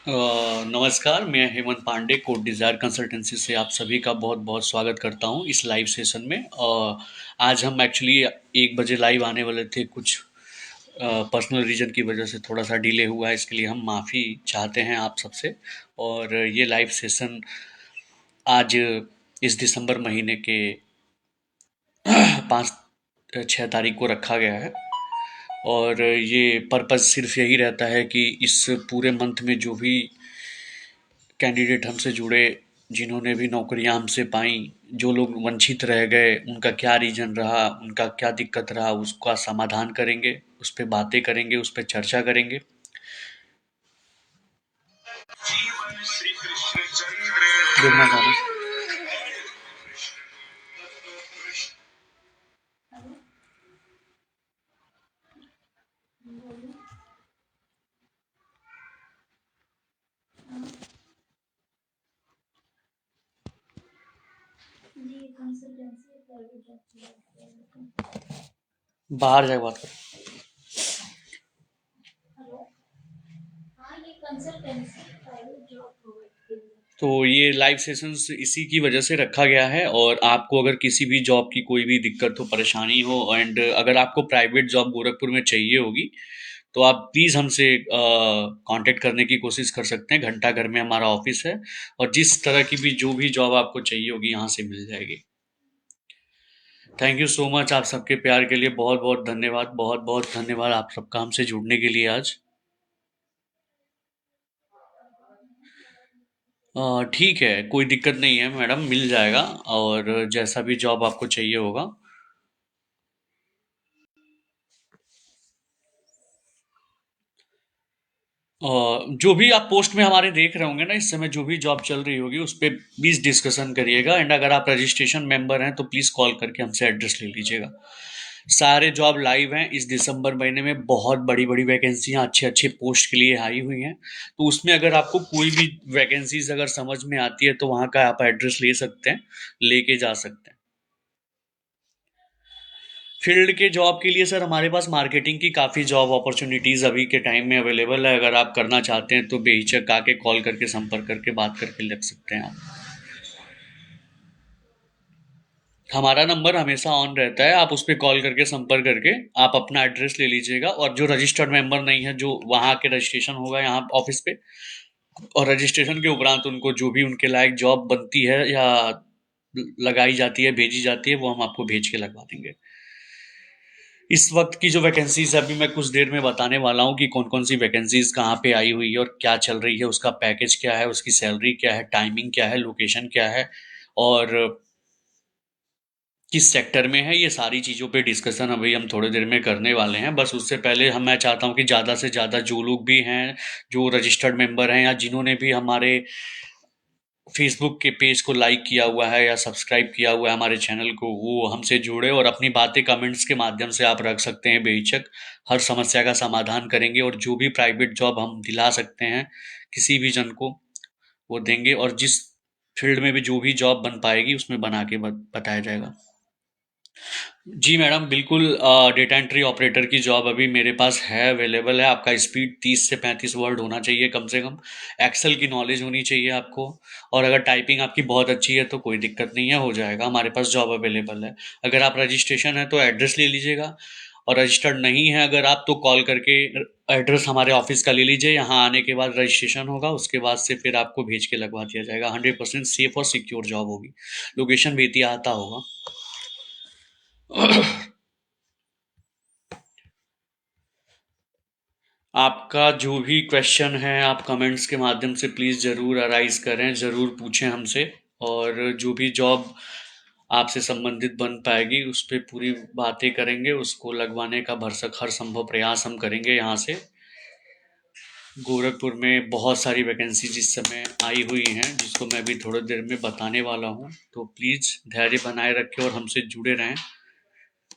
नमस्कार, मैं Hemant Pandey code desire consultancy से आप सभी का बहुत-बहुत स्वागत करता हूँ इस लाइव सेशन में। आज हम एक्चुअली 1 बजे लाइव आने वाले थे, कुछ पर्सनल रीज़न की वजह से थोड़ा-सा डिले हुआ है, इसके लिए हम माफ़ी चाहते हैं आप सबसे। और ये लाइव सेशन आज इस दिसंबर महीने के 5 6 तारीख को रखा गया है। और ये पर्पज़ सिर्फ यही रहता है कि इस पूरे मंथ में जो भी कैंडिडेट हमसे जुड़े, जिन्होंने भी नौकरियां हमसे पाई, जो लोग वंचित रह गए, उनका क्या रीजन रहा, उनका क्या दिक्कत रहा, उसका समाधान करेंगे, उस पर बातें करेंगे, उस पर चर्चा करेंगे। देखना गाना। बाहर जाके बात करो। तो ये लाइव सेशंस इसी की वजह से रखा गया है। और आपको अगर किसी भी जॉब की कोई भी दिक्कत हो, परेशानी हो, एंड अगर आपको प्राइवेट जॉब गोरखपुर में चाहिए होगी, तो आप प्लीज़ हमसे कांटेक्ट करने की कोशिश कर सकते हैं। घंटा घर में हमारा ऑफिस है, और जिस तरह की भी जो भी जॉब आपको चाहिए होगी यहाँ से मिल जाएगी। थैंक यू सो मच, आप सबके प्यार के लिए बहुत बहुत धन्यवाद, बहुत बहुत धन्यवाद आप सबका हमसे जुड़ने के लिए आज। ठीक है, कोई दिक्कत नहीं है मैडम, मिल जाएगा। और जैसा भी जॉब आपको चाहिए होगा। जो भी आप पोस्ट में हमारे देख रहे होंगे ना, इस समय जो भी जॉब चल रही होगी उस पर प्लीज़ डिस्कशन करिएगा। एंड अगर आप रजिस्ट्रेशन मेंबर हैं तो प्लीज़ कॉल करके हमसे एड्रेस ले लीजिएगा। सारे जॉब लाइव हैं। इस दिसंबर महीने में बहुत बड़ी बड़ी वैकेंसियां अच्छे अच्छे पोस्ट के लिए आई हुई हैं। तो उसमें अगर आपको कोई भी वैकेंसीज अगर समझ में आती है तो वहाँ का आप एड्रेस ले सकते हैं, लेके जा सकते हैं। फील्ड के जॉब के लिए सर हमारे पास मार्केटिंग की काफ़ी जॉब अपॉर्चुनिटीज़ अभी के टाइम में अवेलेबल है। अगर आप करना चाहते हैं तो बेहिचक आके कॉल करके संपर्क करके बात करके लग सकते हैं आप। हमारा नंबर हमेशा ऑन रहता है, आप उस पर कॉल करके संपर्क करके आप अपना एड्रेस ले लीजिएगा। और जो रजिस्टर्ड मेंबर नहीं है, जो वहाँ के रजिस्ट्रेशन होगा यहाँ ऑफिस पे, और रजिस्ट्रेशन के उपरांत उनको जो भी उनके लायक जॉब बनती है या लगाई जाती है, भेजी जाती है, वो हम आपको भेज के लगवा देंगे। इस वक्त की जो वैकेंसीज है, अभी मैं कुछ देर में बताने वाला हूँ कि कौन कौन सी वैकेंसीज कहाँ पे आई हुई है और क्या चल रही है, उसका पैकेज क्या है, उसकी सैलरी क्या है, टाइमिंग क्या है, लोकेशन क्या है, और किस सेक्टर में है। ये सारी चीज़ों पे डिस्कशन अभी हम थोड़ी देर में करने वाले हैं। बस उससे पहले मैं चाहता हूँ कि ज़्यादा से ज़्यादा जो लोग भी हैं, जो रजिस्टर्ड मेंबर हैं, या जिन्होंने भी हमारे फेसबुक के पेज को लाइक किया हुआ है या सब्सक्राइब किया हुआ है हमारे चैनल को, वो हमसे जुड़े और अपनी बातें कमेंट्स के माध्यम से आप रख सकते हैं बेहिचक। हर समस्या का समाधान करेंगे, और जो भी प्राइवेट जॉब हम दिला सकते हैं किसी भी जन को, वो देंगे। और जिस फील्ड में भी जो भी जॉब बन पाएगी उसमें बना के बताया जाएगा। जी मैडम, बिल्कुल। डेटा एंट्री ऑपरेटर की जॉब अभी मेरे पास है, अवेलेबल है। आपका स्पीड 30 से 35 वर्ड होना चाहिए कम से कम। एक्सेल की नॉलेज होनी चाहिए आपको। और अगर टाइपिंग आपकी बहुत अच्छी है तो कोई दिक्कत नहीं है, हो जाएगा, हमारे पास जॉब अवेलेबल है। अगर आप रजिस्ट्रेशन है तो एड्रेस ले लीजिएगा, और रजिस्टर्ड नहीं है अगर आप, तो कॉल करके एड्रेस हमारे ऑफिस का ले लीजिए। यहाँ आने के बाद रजिस्ट्रेशन होगा, उसके बाद से फिर आपको भेज के लगवा दिया जाएगा। 100% सेफ और सिक्योर जॉब होगी। लोकेशन भी आता होगा। आपका जो भी क्वेश्चन है आप कमेंट्स के माध्यम से प्लीज़ ज़रूर अराइज करें, ज़रूर पूछें हमसे। और जो भी जॉब आपसे संबंधित बन पाएगी उस पर पूरी बातें करेंगे, उसको लगवाने का भरसक हर संभव प्रयास हम करेंगे। यहाँ से गोरखपुर में बहुत सारी वैकेंसी जिस समय आई हुई हैं, जिसको मैं भी थोड़ी देर में बताने वाला हूँ, तो प्लीज़ धैर्य बनाए रखें और हमसे जुड़े रहें।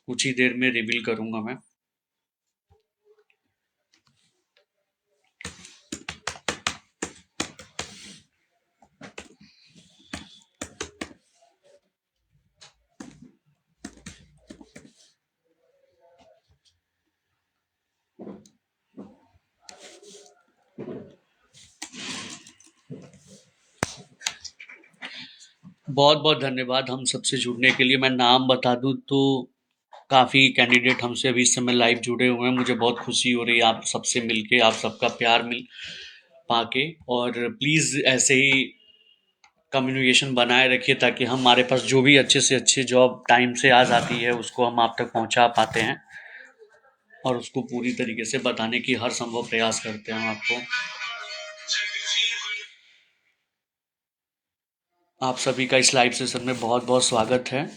कुछ ही देर में रिवील करूँगा मैं। बहुत बहुत धन्यवाद हम सबसे जुड़ने के लिए। मैं नाम बता दूं तो काफ़ी कैंडिडेट हमसे अभी इस समय लाइव जुड़े हुए हैं। मुझे बहुत खुशी हो रही है आप सबसे मिलके, आप सबका प्यार मिल पाके। और प्लीज़ ऐसे ही कम्युनिकेशन बनाए रखिए ताकि हमारे पास जो भी अच्छे से अच्छी जॉब टाइम से आ जाती है उसको हम आप तक पहुंचा पाते हैं और उसको पूरी तरीके से बताने की हर संभव प्रयास करते हैं आपको। आप सभी का इस लाइव सेशन में बहुत बहुत स्वागत है।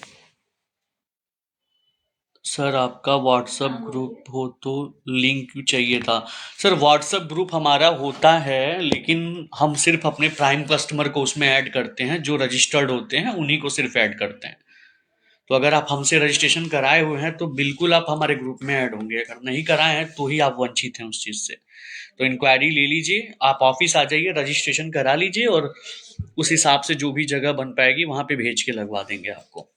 सर आपका व्हाट्सएप ग्रुप हो तो लिंक चाहिए था। सर व्हाट्सएप ग्रुप हमारा होता है लेकिन हम सिर्फ अपने प्राइम कस्टमर को उसमें ऐड करते हैं, जो रजिस्टर्ड होते हैं उन्हीं को सिर्फ ऐड करते हैं। तो अगर आप हमसे रजिस्ट्रेशन कराए हुए हैं तो बिल्कुल आप हमारे ग्रुप में ऐड होंगे, अगर नहीं कराए हैं तो ही आप वंचित हैं उस चीज़ से। तो इंक्वायरी ले लीजिए, आप ऑफिस आ जाइए, रजिस्ट्रेशन करा लीजिए और उस हिसाब से जो भी जगह बन पाएगी वहां पे भेज के लगवा देंगे आपको।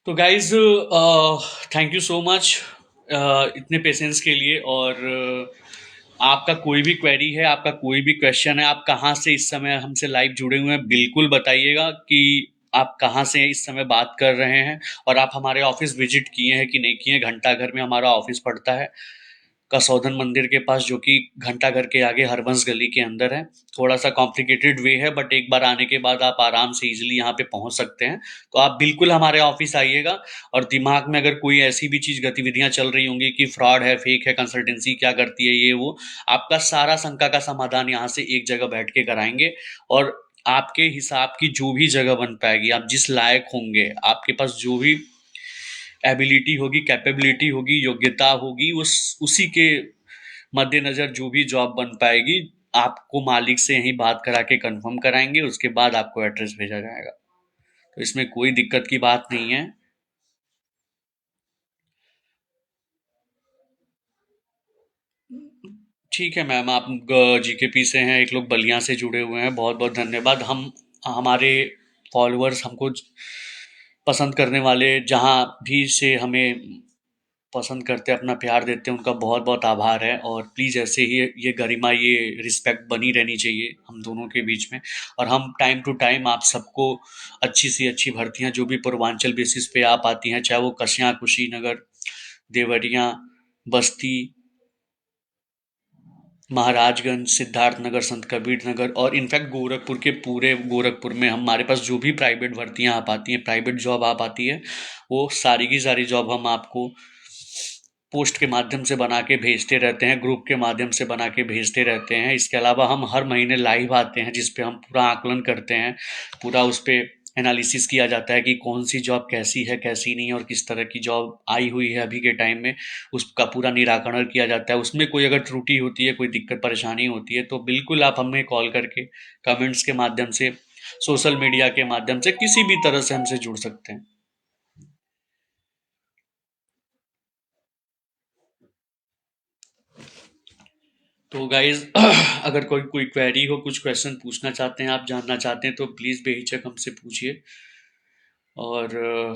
तो guys thank you so much इतने पेशेंस के लिए। और आपका कोई भी क्वेरी है, आपका कोई भी क्वेश्चन है, आप कहाँ से इस समय हमसे लाइव जुड़े हुए हैं बिल्कुल बताइएगा कि आप कहाँ से इस समय बात कर रहे हैं और आप हमारे ऑफिस विजिट किए हैं कि नहीं किए हैं। घंटाघर में हमारा ऑफिस पड़ता है कसौधन मंदिर के पास, जो कि घंटाघर के आगे हरबंस गली के अंदर है। थोड़ा सा कॉम्प्लिकेटेड वे है बट एक बार आने के बाद आप आराम से इजीली यहाँ पे पहुँच सकते हैं। तो आप बिल्कुल हमारे ऑफिस आइएगा। और दिमाग में अगर कोई ऐसी भी चीज़ गतिविधियाँ चल रही होंगी कि फ्रॉड है, फेक है, कंसल्टेंसी क्या करती है, ये वो, आपका सारा शंका का समाधान यहाँ से एक जगह बैठ के कराएंगे। और आपके हिसाब की जो भी जगह बन पाएगी, आप जिस लायक होंगे, आपके पास जो भी एबिलिटी होगी, कैपेबिलिटी होगी, योग्यता होगी, उसी के मद्देनजर जो भी जॉब बन पाएगी आपको मालिक से यहीं बात करा के कंफर्म कराएंगे, उसके बाद आपको एड्रेस भेजा जाएगा। तो इसमें कोई दिक्कत की बात नहीं है। ठीक है मैम, आप जीकेपी से हैं, एक लोग बलिया से जुड़े हुए हैं, बहुत बहुत धन्यवाद। हम हमारे फॉलोअर्स हमको पसंद करने वाले जहाँ भी से हमें पसंद करते हैं, अपना प्यार देते हैं, उनका बहुत बहुत आभार है। और प्लीज़ ऐसे ही ये गरिमा, ये रिस्पेक्ट बनी रहनी चाहिए हम दोनों के बीच में। और हम टाइम टू टाइम आप सबको अच्छी सी अच्छी भर्तियां जो भी पूर्वांचल बेसिस पे आप आती हैं, चाहे वो कस्या, कुशीनगर, देवरिया, बस्ती, महाराजगंज, सिद्धार्थनगर, संत कबीर नगर और इनफैक्ट गोरखपुर के पूरे गोरखपुर में हमारे पास जो भी प्राइवेट भर्तियां आप आती हैं, प्राइवेट जॉब आप आती है, वो सारी की सारी जॉब हम आपको पोस्ट के माध्यम से बना के भेजते रहते हैं, ग्रुप के माध्यम से बना के भेजते रहते हैं। इसके अलावा हम हर महीने लाइव आते हैं जिस पे हम पूरा आकलन करते हैं, पूरा उस पे एनालिसिस किया जाता है कि कौन सी जॉब कैसी है, कैसी नहीं है, और किस तरह की जॉब आई हुई है अभी के टाइम में, उसका पूरा निराकरण किया जाता है। उसमें कोई अगर त्रुटि होती है, कोई दिक्कत परेशानी होती है, तो बिल्कुल आप हमें कॉल करके, कमेंट्स के माध्यम से, सोशल मीडिया के माध्यम से, किसी भी तरह से हमसे जुड़ सकते हैं। तो गाइज अगर कोई कोई क्वेरी हो, कुछ क्वेश्चन पूछना चाहते हैं, आप जानना चाहते हैं, तो प्लीज़ बेहिचक हमसे पूछिए। और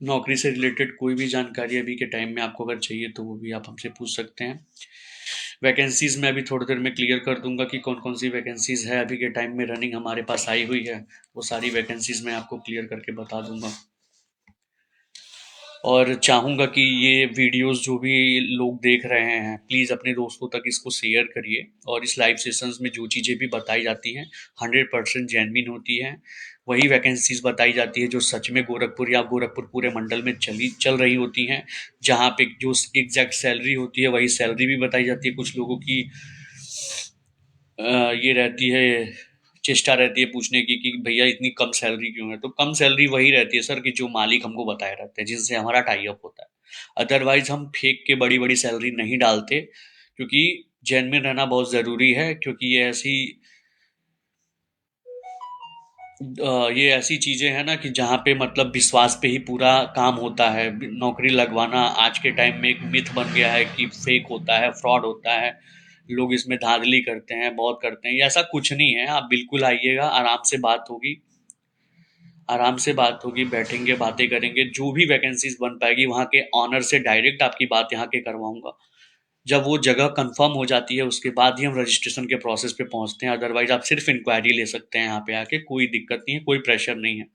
नौकरी से रिलेटेड कोई भी जानकारी अभी के टाइम में आपको अगर चाहिए तो वो भी आप हमसे पूछ सकते हैं। वैकेंसीज मैं अभी थोड़ी देर में क्लियर कर दूंगा कि कौन कौन सी वैकेंसीज है अभी के टाइम में रनिंग हमारे पास आई हुई है। वो सारी वैकेंसीज मैं आपको क्लियर करके बता दूंगा। और चाहूँगा कि ये वीडियोस जो भी लोग देख रहे हैं प्लीज़ अपने दोस्तों तक इसको शेयर करिए। और इस लाइव सेशंस में जो चीज़ें भी बताई जाती हैं 100% जेन्युइन होती हैं। वही वैकेंसीज बताई जाती है जो सच में गोरखपुर या गोरखपुर पूरे मंडल में चल रही होती हैं। जहाँ पे जो एग्जैक्ट सैलरी होती है वही सैलरी भी बताई जाती है। कुछ लोगों की ये रहती है, चेष्टा रहती है पूछने की कि भैया इतनी कम सैलरी क्यों है। तो कम सैलरी वही रहती है सर कि जो मालिक हमको बताए रहते हैं, जिनसे हमारा टाई अप होता है। अदरवाइज हम फेक के बड़ी बड़ी सैलरी नहीं डालते, क्योंकि जेन्युइन रहना बहुत ज़रूरी है। क्योंकि ये ऐसी चीज़ें हैं ना कि जहाँ पे मतलब विश्वास पे ही पूरा काम होता है। नौकरी लगवाना आज के टाइम में एक मिथ बन गया है कि फेक होता है, फ्रॉड होता है, लोग इसमें धांधली करते हैं, बहुत करते हैं। ये ऐसा कुछ नहीं है। आप बिल्कुल आइएगा, आराम से बात होगी, आराम से बात होगी, बैठेंगे, बातें करेंगे, जो भी वैकेंसीज बन पाएगी वहाँ के ऑनर से डायरेक्ट आपकी बात यहाँ के करवाऊंगा। जब वो जगह कंफर्म हो जाती है उसके बाद ही हम रजिस्ट्रेशन के प्रोसेस पे पहुंचते हैं, अदरवाइज आप सिर्फ इंक्वायरी ले सकते हैं यहाँ पे आके, कोई दिक्कत नहीं है, कोई प्रेशर नहीं है।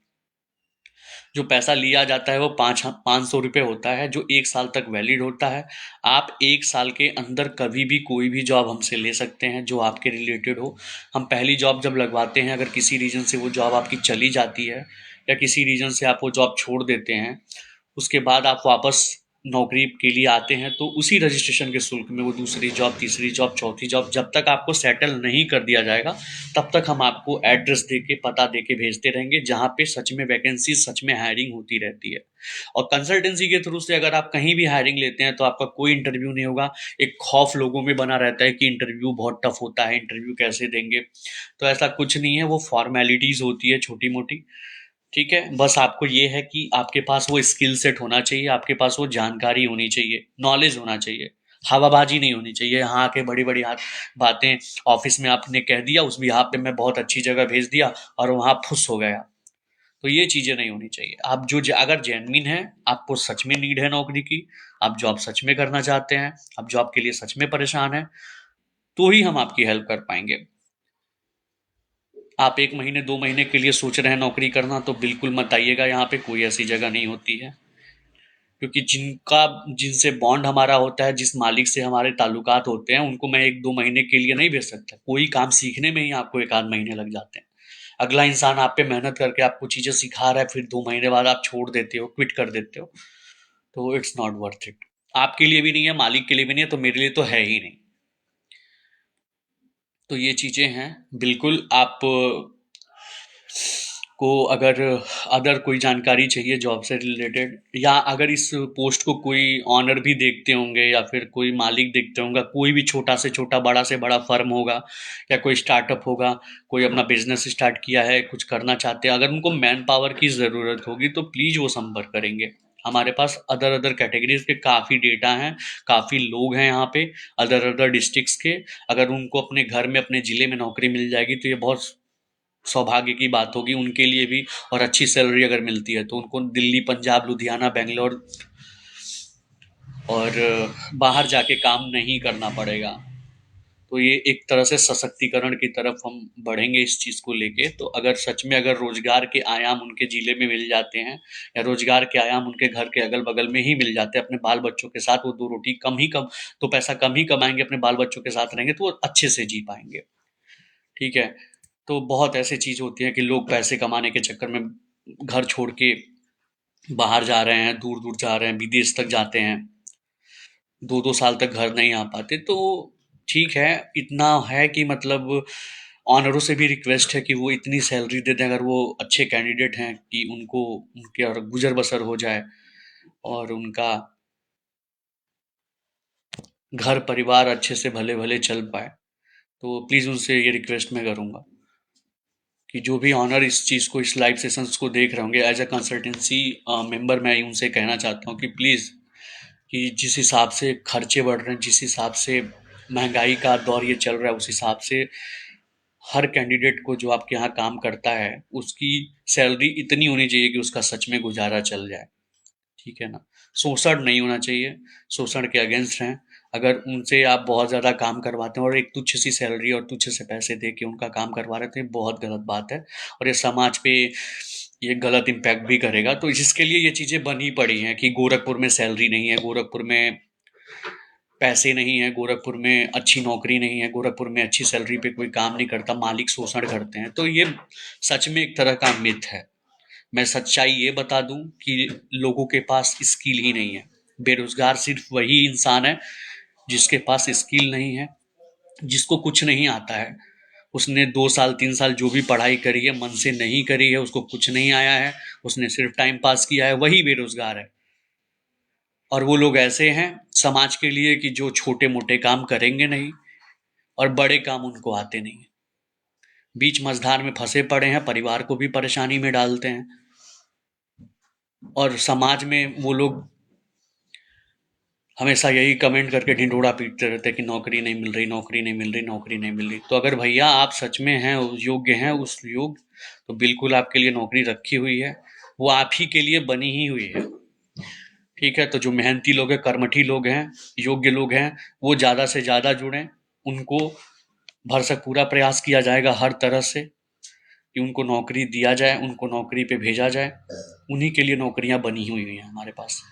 जो पैसा लिया जाता है वो 500 रुपये होता है, जो 1 साल तक वैलिड होता है। आप 1 साल के अंदर कभी भी कोई भी जॉब हमसे ले सकते हैं जो आपके रिलेटेड हो। हम पहली जॉब जब लगवाते हैं, अगर किसी रीज़न से वो जॉब आपकी चली जाती है या किसी रीज़न से आप वो जॉब छोड़ देते हैं, उसके बाद आप वापस नौकरी के लिए आते हैं, तो उसी रजिस्ट्रेशन के शुल्क में वो दूसरी जॉब, तीसरी जॉब, चौथी जॉब, जब तक आपको सेटल नहीं कर दिया जाएगा तब तक हम आपको एड्रेस दे के, पता दे के भेजते रहेंगे जहाँ पे सच में वैकेंसी, सच में हायरिंग होती रहती है। और कंसल्टेंसी के थ्रू से अगर आप कहीं भी हायरिंग लेते हैं तो आपका कोई इंटरव्यू नहीं होगा। एक खौफ लोगों में बना रहता है कि इंटरव्यू बहुत टफ होता है, इंटरव्यू कैसे देंगे, तो ऐसा कुछ नहीं है, वो फॉर्मेलिटीज़ होती है छोटी मोटी। ठीक है, बस आपको ये है कि आपके पास वो स्किल सेट होना चाहिए, आपके पास वो जानकारी होनी चाहिए, नॉलेज होना चाहिए, हवाबाजी नहीं होनी चाहिए। यहाँ आके बड़ी बड़ी हाथ बातें ऑफिस में आपने कह दिया, उस भी पे मैं बहुत अच्छी जगह भेज दिया और वहाँ फुस हो गया, तो ये चीज़ें नहीं होनी चाहिए। आप जो अगर जेन्युइन है, आपको सच में नीड है नौकरी की, आप जॉब सच में करना चाहते हैं, आप जॉब के लिए सच में परेशान हैं, तो ही हम आपकी हेल्प कर पाएंगे। आप 1 महीने 2 महीने के लिए सोच रहे हैं नौकरी करना, तो बिल्कुल मत आइएगा, यहाँ पे कोई ऐसी जगह नहीं होती है। क्योंकि जिनसे बॉन्ड हमारा होता है, जिस मालिक से हमारे ताल्लुकात होते हैं, उनको मैं 1-2 महीने के लिए नहीं भेज सकता। कोई काम सीखने में ही आपको 1 आध महीने लग जाते हैं। अगला इंसान आप पे मेहनत करके आपको चीज़ें सिखा रहा है, फिर 2 महीने बाद आप छोड़ देते हो, क्विट कर देते हो, तो इट्स नॉट वर्थ इट। आपके लिए भी नहीं है, मालिक के लिए भी नहीं है, तो मेरे लिए तो है ही नहीं। तो ये चीज़ें हैं। बिल्कुल आप को अगर अदर कोई जानकारी चाहिए जॉब से रिलेटेड, या अगर इस पोस्ट को कोई ऑनर भी देखते होंगे या फिर कोई मालिक देखते होंगे, कोई भी छोटा से छोटा, बड़ा से बड़ा फर्म होगा या कोई स्टार्टअप होगा, कोई अपना बिजनेस स्टार्ट किया है, कुछ करना चाहते हैं, अगर उनको मैन पावर की ज़रूरत होगी तो प्लीज़ वो संपर्क करेंगे। हमारे पास अदर अदर कैटेगरीज के काफ़ी डेटा हैं, काफ़ी लोग हैं यहाँ पे अदर अदर डिस्ट्रिक्ट्स के। अगर उनको अपने घर में, अपने ज़िले में नौकरी मिल जाएगी तो ये बहुत सौभाग्य की बात होगी उनके लिए भी। और अच्छी सैलरी अगर मिलती है तो उनको दिल्ली, पंजाब, लुधियाना, बेंगलोर और बाहर जाके काम नहीं करना पड़ेगा। तो ये एक तरह से सशक्तिकरण की तरफ हम बढ़ेंगे इस चीज़ को लेके। तो अगर सच में अगर रोजगार के आयाम उनके ज़िले में मिल जाते हैं, या रोजगार के आयाम उनके घर के अगल बगल में ही मिल जाते हैं, अपने बाल बच्चों के साथ वो 2 रोटी कम, तो पैसा कम ही कमाएंगे, अपने बाल बच्चों के साथ रहेंगे तो वो अच्छे से जी पाएंगे। ठीक है, तो बहुत ऐसी चीज़ होती है कि लोग पैसे कमाने के चक्कर में घर छोड़ के बाहर जा रहे हैं, दूर दूर जा रहे हैं, विदेश तक जाते हैं, 2-2 साल तक घर नहीं आ पाते। तो ठीक है, इतना है कि मतलब ऑनरों से भी रिक्वेस्ट है कि वो इतनी सैलरी दे दें, अगर वो अच्छे कैंडिडेट हैं, कि उनको उनके और गुजर बसर हो जाए और उनका घर परिवार अच्छे से भले भले चल पाए। तो प्लीज़ उनसे ये रिक्वेस्ट मैं करूँगा कि जो भी ऑनर इस चीज़ को, इस लाइव सेशंस को देख रहे होंगे, एज अ कंसल्टेंसी मेंबर मैं उनसे कहना चाहता हूँ कि प्लीज़, कि जिस हिसाब से खर्चे बढ़ रहे हैं, जिस हिसाब से महंगाई का दौर ये चल रहा है, उस हिसाब से हर कैंडिडेट को जो आपके यहाँ काम करता है उसकी सैलरी इतनी होनी चाहिए कि उसका सच में गुजारा चल जाए। ठीक है ना, शोषण नहीं होना चाहिए, शोषण के अगेंस्ट हैं। अगर उनसे आप बहुत ज़्यादा काम करवाते हैं और एक तुच्छ सी सैलरी और तुच्छ से पैसे दे के उनका काम करवा रहे हैं, तो ये बहुत गलत बात है और ये समाज पे ये गलत इम्पैक्ट भी करेगा। तो जिसके लिए ये चीज़ें बनी पड़ी हैं कि गोरखपुर में सैलरी नहीं है, गोरखपुर में पैसे नहीं है, गोरखपुर में अच्छी नौकरी नहीं है, गोरखपुर में अच्छी सैलरी पे कोई काम नहीं करता, मालिक शोषण करते हैं, तो ये सच में एक तरह का मिथ है। मैं सच्चाई ये बता दूं कि लोगों के पास स्किल ही नहीं है। बेरोजगार सिर्फ वही इंसान है जिसके पास स्किल नहीं है, जिसको कुछ नहीं आता है। उसने 2 साल 3 साल जो भी पढ़ाई करी है मन से नहीं करी है, उसको कुछ नहीं आया है, उसने सिर्फ टाइम पास किया है, वही बेरोजगार है। और वो लोग ऐसे हैं समाज के लिए कि जो छोटे मोटे काम करेंगे नहीं और बड़े काम उनको आते नहीं, बीच मझधार में फंसे पड़े हैं, परिवार को भी परेशानी में डालते हैं। और समाज में वो लोग हमेशा यही कमेंट करके ढिंढोरा पीटते रहते हैं कि नौकरी नहीं मिल रही, नौकरी नहीं मिल रही, नौकरी नहीं मिल रही। तो अगर भैया आप सच में हैं, योग्य हैं उस योग, तो बिल्कुल आपके लिए नौकरी रखी हुई है, वो आप ही के लिए बनी ही हुई है। ठीक है? तो जो मेहनती लोग हैं, कर्मठी लोग हैं, योग्य लोग हैं, वो ज़्यादा से ज़्यादा जुड़ें। उनको भरसक पूरा प्रयास किया जाएगा हर तरह से कि उनको नौकरी दिया जाए, उनको नौकरी पे भेजा जाए। उन्हीं के लिए नौकरियां बनी हुई हैं हमारे पास।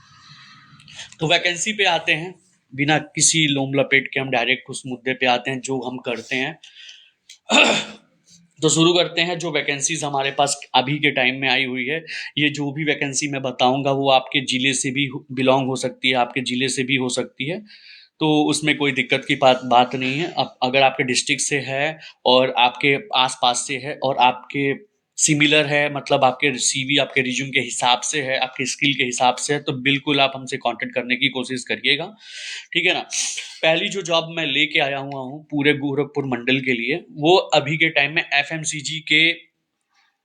तो वैकेंसी पे आते हैं, बिना किसी लोम लपेट के हम डायरेक्ट उस मुद्दे पे आते हैं जो हम करते हैं। तो शुरू करते हैं। जो वैकेंसीज हमारे पास अभी के टाइम में आई हुई है, ये जो भी वैकेंसी मैं बताऊंगा वो आपके जिले से भी बिलोंग हो सकती है, आपके जिले से भी हो सकती है। तो उसमें कोई दिक्कत की बात नहीं है। अब अगर आपके डिस्ट्रिक्ट से है और आपके आसपास से है और आपके सिमिलर है, मतलब आपके सीवी आपके रिज्यूम के हिसाब से है, आपके स्किल के हिसाब से है, तो बिल्कुल आप हमसे कांटेक्ट करने की कोशिश करिएगा। ठीक है ना? पहली जो जॉब मैं लेके आया हुआ हूँ पूरे गोरखपुर मंडल के लिए, वो अभी के टाइम में एफएमसीजी के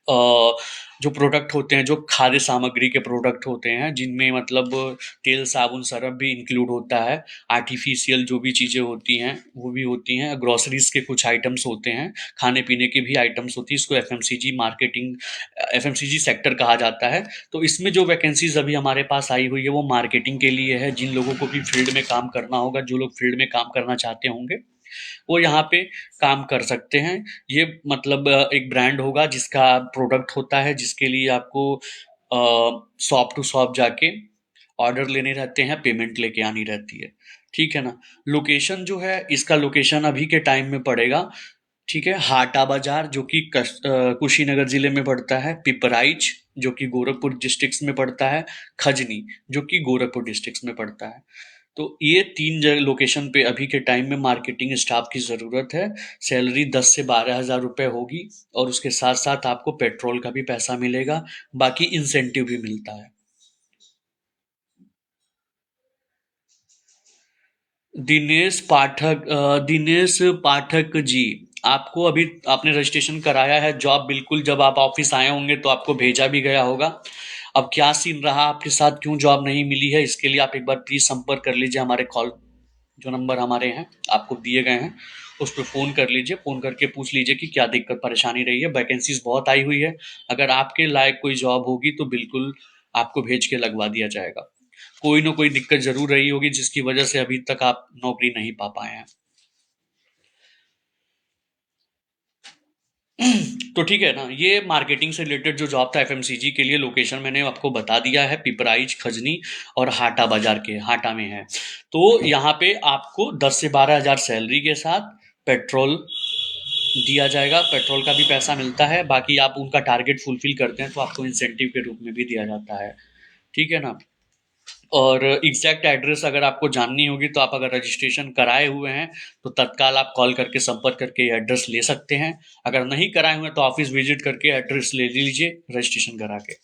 जो प्रोडक्ट होते हैं, जो खाद्य सामग्री के प्रोडक्ट होते हैं, जिनमें मतलब तेल, साबुन, सरफ भी इंक्लूड होता है, आर्टिफिशियल जो भी चीज़ें होती हैं वो भी होती हैं, ग्रोसरीज के कुछ आइटम्स होते हैं, खाने पीने की भी आइटम्स होती है। इसको एफएमसीजी मार्केटिंग, एफएमसीजी सेक्टर कहा जाता है। तो इसमें जो वैकेंसीज अभी हमारे पास आई हुई है वो मार्केटिंग के लिए है। जिन लोगों को भी फील्ड में काम करना होगा, जो लोग फील्ड में काम करना चाहते होंगे, वो यहाँ पे काम कर सकते हैं। ये मतलब एक ब्रांड होगा जिसका प्रोडक्ट होता है, जिसके लिए आपको शॉप टू शॉप जाके ऑर्डर लेने रहते हैं, पेमेंट लेके आनी रहती है। ठीक है ना? लोकेशन जो है, इसका लोकेशन अभी के टाइम में पड़ेगा, ठीक है, हाटा बाजार, जो कि कुशीनगर जिले में पड़ता है, पिपराइच जो कि गोरखपुर डिस्ट्रिक्ट में पड़ता है, खजनी जो कि गोरखपुर डिस्ट्रिक्ट में पड़ता है। तो ये 3 जगह लोकेशन पे अभी के टाइम में मार्केटिंग स्टाफ की ज़रूरत है। सैलरी 10 से 12,000 रुपए होगी और उसके साथ-साथ आपको पेट्रोल का भी पैसा मिलेगा, बाकी इंसेंटिव भी मिलता है। दिनेश पाठक जी, आपको अभी आपने रजिस्ट्रेशन कराया है जॉब, बिल्कुल जब आप ऑफिस आए होंगे तो आपको भेजा भी गया होगा। अब क्या सीन रहा आपके साथ, क्यों जॉब नहीं मिली है, इसके लिए आप एक बार प्लीज संपर्क कर लीजिए। हमारे कॉल जो नंबर हमारे हैं आपको दिए गए हैं, उस पर फ़ोन कर लीजिए। फ़ोन करके पूछ लीजिए कि क्या दिक्कत परेशानी रही है। वैकेंसीज बहुत आई हुई है, अगर आपके लायक कोई जॉब होगी तो बिल्कुल आपको भेज के लगवा दिया जाएगा। कोई ना कोई दिक्कत जरूर रही होगी जिसकी वजह से अभी तक आप नौकरी नहीं पा पाए हैं। तो ठीक है ना, ये मार्केटिंग से रिलेटेड जो जॉब था एफएमसीजी के लिए, लोकेशन मैंने आपको बता दिया है, पिपराइच, खजनी और हाटा बाजार के हाटा में है। तो यहाँ पे आपको 10 से 12,000 सैलरी के साथ पेट्रोल दिया जाएगा, पेट्रोल का भी पैसा मिलता है। बाकी आप उनका टारगेट फुलफिल करते हैं तो आपको इंसेंटिव के रूप में भी दिया जाता है। ठीक है ना? और एग्जैक्ट एड्रेस अगर आपको जाननी होगी तो आप अगर रजिस्ट्रेशन कराए हुए हैं तो तत्काल आप कॉल करके संपर्क करके एड्रेस ले सकते हैं। अगर नहीं कराए हुए हैं तो ऑफिस विजिट करके एड्रेस ले लीजिए रजिस्ट्रेशन करा के।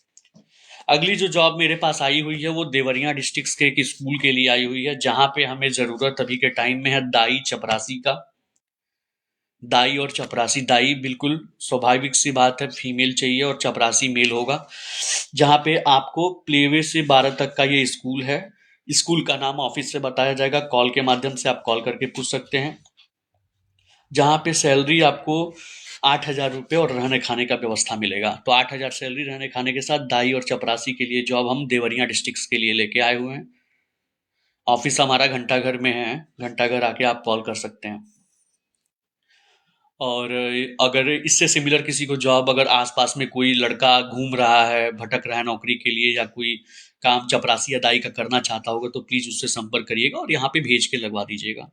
अगली जो जॉब मेरे पास आई हुई है वो देवरिया डिस्ट्रिक्ट के एक स्कूल के लिए आई हुई है, जहाँ पे हमें ज़रूरत अभी के टाइम में है दाई चपरासी का। दाई और चपरासी, दाई बिल्कुल स्वाभाविक सी बात है, फीमेल चाहिए, और चपरासी मेल होगा। जहाँ पे आपको प्लेवे से 12 तक का ये स्कूल है। स्कूल का नाम ऑफिस से बताया जाएगा, कॉल के माध्यम से आप कॉल करके पूछ सकते हैं। जहाँ पे सैलरी आपको 8,000 रुपये और रहने खाने का व्यवस्था मिलेगा। तो 8,000 सैलरी, रहने खाने के साथ दाई और चपरासी के लिए जॉब हम देवरिया डिस्ट्रिक्ट के लिए लेके आए हुए हैं। ऑफिस हमारा घंटाघर में है, घंटाघर आके आप कॉल कर सकते हैं। और अगर इससे सिमिलर किसी को जॉब, अगर आसपास में कोई लड़का घूम रहा है, भटक रहा है नौकरी के लिए, या कोई काम चपरासी अदाई का करना चाहता होगा, तो प्लीज़ उससे संपर्क करिएगा और यहाँ पे भेज के लगवा दीजिएगा।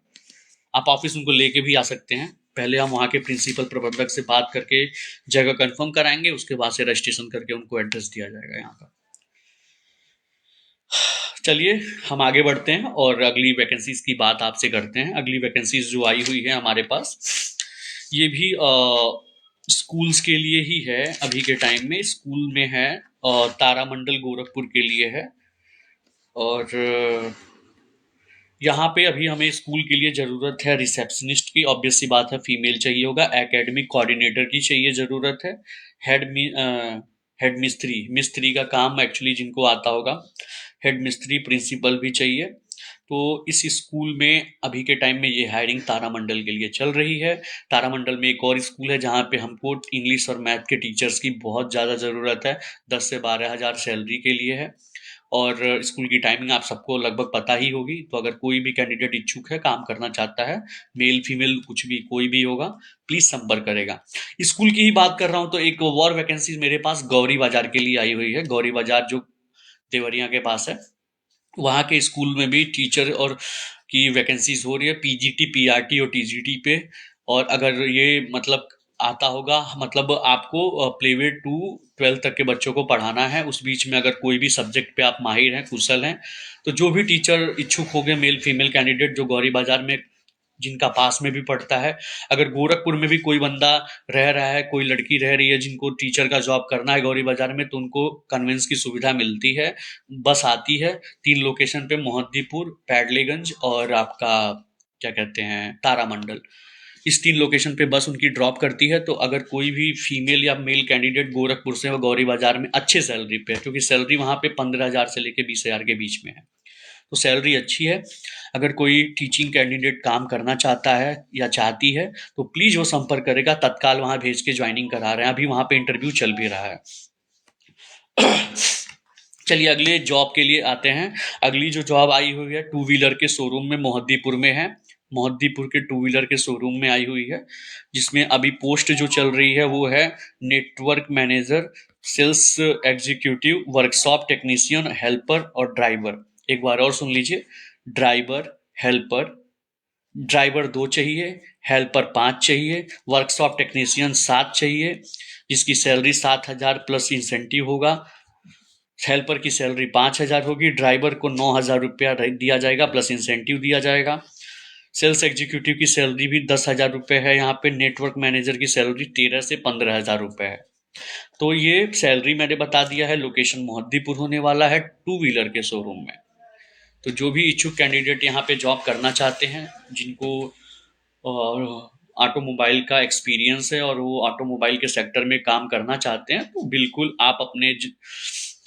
आप ऑफिस उनको लेके भी आ सकते हैं। पहले हम वहाँ के प्रिंसिपल प्रबंधक से बात करके जगह कंफर्म कराएंगे, उसके बाद से रजिस्ट्रेशन करके उनको एड्रेस दिया जाएगा यहाँ का। चलिए हम आगे बढ़ते हैं और अगली वैकेंसीज की बात आपसे करते हैं। अगली वैकेंसीज जो आई हुई है हमारे पास, ये भी स्कूल्स के लिए ही है। अभी के टाइम में स्कूल में है, तारामंडल गोरखपुर के लिए है। और यहाँ पे अभी हमें स्कूल के लिए ज़रूरत है रिसेप्शनिस्ट की, ऑब्वियस सी बात है, फीमेल चाहिए होगा। एकेडमिक कोऑर्डिनेटर की चाहिए ज़रूरत है। हेड हेड मिस्त्री, मिस्त्री का काम एक्चुअली जिनको आता होगा, हेड मिस्त्री, प्रिंसिपल भी चाहिए। तो इस स्कूल में अभी के टाइम में ये हायरिंग तारामंडल के लिए चल रही है। तारामंडल में एक और स्कूल है जहाँ पे हमको इंग्लिश और मैथ के टीचर्स की बहुत ज़्यादा ज़रूरत है। 10 से 12,000 सैलरी के लिए है और स्कूल की टाइमिंग आप सबको लगभग पता ही होगी। तो अगर कोई भी कैंडिडेट इच्छुक है, काम करना चाहता है, मेल फीमेल कुछ भी कोई भी होगा, प्लीज संपर्क करेगा। स्कूल की ही बात कर रहा हूँ तो एक और वैकेंसी मेरे पास गौरी बाजार के लिए आई हुई है। गौरी बाजार जो देवरिया के पास है, वहाँ के स्कूल में भी टीचर और की वैकेंसीज हो रही है, पीजीटी पीआरटी और टीजीटी पे। और अगर ये मतलब आता होगा, मतलब आपको प्लेवे टू 12th तक के बच्चों को पढ़ाना है। उस बीच में अगर कोई भी सब्जेक्ट पे आप माहिर हैं, कुशल हैं, तो जो भी टीचर इच्छुक हो गए, मेल फीमेल कैंडिडेट जो गौरी बाजार में जिनका पास में भी पड़ता है, अगर गोरखपुर में भी कोई बंदा रह रहा है, कोई लड़की रह रही है जिनको टीचर का जॉब करना है गौरी बाजार में, तो उनको कन्वेंस की सुविधा मिलती है। बस आती है 3 लोकेशन पे, मोहद्दीपुर, पैडलेगंज और आपका क्या कहते हैं, तारामंडल। इस 3 लोकेशन पे बस उनकी ड्रॉप करती है। तो अगर कोई भी फीमेल या मेल कैंडिडेट गोरखपुर से व गौरी बाजार में अच्छे सैलरी पे है, क्योंकि सैलरी वहाँ पे 15,000 से लेके 20,000 के बीच में है, तो सैलरी अच्छी है। अगर कोई टीचिंग कैंडिडेट काम करना चाहता है या चाहती है, तो प्लीज वो संपर्क करेगा। तत्काल वहां भेज के ज्वाइनिंग करा रहे हैं, अभी वहां पे इंटरव्यू चल भी रहा है। चलिए अगले जॉब के लिए आते हैं। अगली जो जॉब आई हुई है टू व्हीलर के शोरूम में, मोहद्दीपुर में है। मोहद्दीपुर के टू व्हीलर के शोरूम में आई हुई है, जिसमें अभी पोस्ट जो चल रही है वो है network manager, sales executive, workshop technician, helper और ड्राइवर। एक बार और सुन लीजिए, ड्राइवर, हेल्पर, ड्राइवर 2 चाहिए, हेल्पर 5 चाहिए, वर्कशॉप टेक्नीशियन 7 चाहिए, जिसकी सैलरी 7,000 प्लस इंसेंटिव होगा। हेल्पर की सैलरी 5,000 होगी, ड्राइवर को 9,000 रुपया दिया जाएगा प्लस इंसेंटिव दिया जाएगा। सेल्स एग्जीक्यूटिव की सैलरी भी 10,000 रुपये है यहाँ पे। नेटवर्क मैनेजर की सैलरी 13 से 15,000 रुपये है। तो ये सैलरी मैंने बता दिया है। लोकेशन मोहद्दीपुर होने वाला है, टू व्हीलर के शोरूम में। तो जो भी इच्छुक कैंडिडेट यहाँ पे जॉब करना चाहते हैं, जिनको ऑटोमोबाइल का एक्सपीरियंस है और वो ऑटोमोबाइल के सेक्टर में काम करना चाहते हैं, तो बिल्कुल आप अपने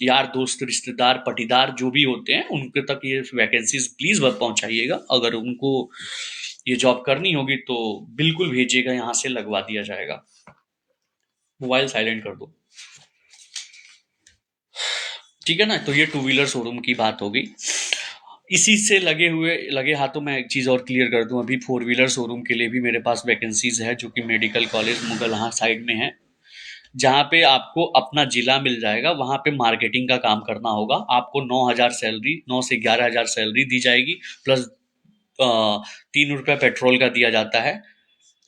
यार दोस्त, रिश्तेदार, पटीदार जो भी होते हैं, उनके तक ये वैकेंसीज प्लीज पहुंचाइएगा। अगर उनको ये जॉब करनी होगी तो बिल्कुल भेजिएगा, यहाँ से लगवा दिया जाएगा। मोबाइल साइलेंट कर दो, ठीक है ना। तो ये टू व्हीलर शोरूम की बात हो गई। इसी से लगे हाथों मैं एक चीज़ और क्लियर कर दूं, अभी 4 व्हीलर शोरूम के लिए भी मेरे पास वैकेंसीज है, जो कि मेडिकल कॉलेज मुगलहाँ साइड में है, जहाँ पे आपको अपना जिला मिल जाएगा। वहाँ पे मार्केटिंग का काम करना होगा। आपको 9,000 सैलरी, 9 से 11,000 सैलरी दी जाएगी, प्लस 3 रुपया पेट्रोल का दिया जाता है।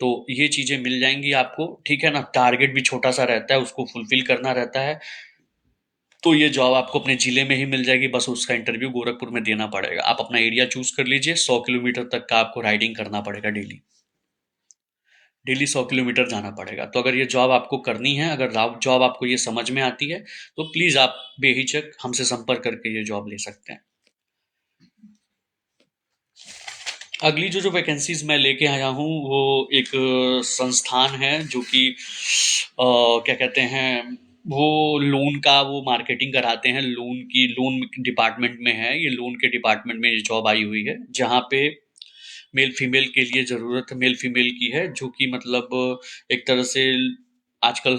तो ये चीज़ें मिल जाएंगी आपको, ठीक है ना। टारगेट भी छोटा सा रहता है, उसको फुलफिल करना रहता है। तो ये जॉब आपको अपने जिले में ही मिल जाएगी, बस उसका इंटरव्यू गोरखपुर में देना पड़ेगा। आप अपना एरिया चूज कर लीजिए। 100 किलोमीटर तक का आपको राइडिंग करना पड़ेगा, डेली डेली 100 किलोमीटर जाना पड़ेगा। तो अगर ये जॉब आपको करनी है, अगर जॉब आपको ये समझ में आती है, तो प्लीज आप बेहिचक हमसे संपर्क करके ये जॉब ले सकते हैं। अगली जो वैकेंसीज मैं लेके आया हूँ वो एक संस्थान है, जो कि क्या कहते हैं, वो लोन का वो मार्केटिंग कराते हैं। लोन डिपार्टमेंट में है ये। लोन के डिपार्टमेंट में ये जॉब आई हुई है, जहाँ पे मेल फीमेल के लिए ज़रूरत मेल फीमेल की है, जो कि मतलब एक तरह से आजकल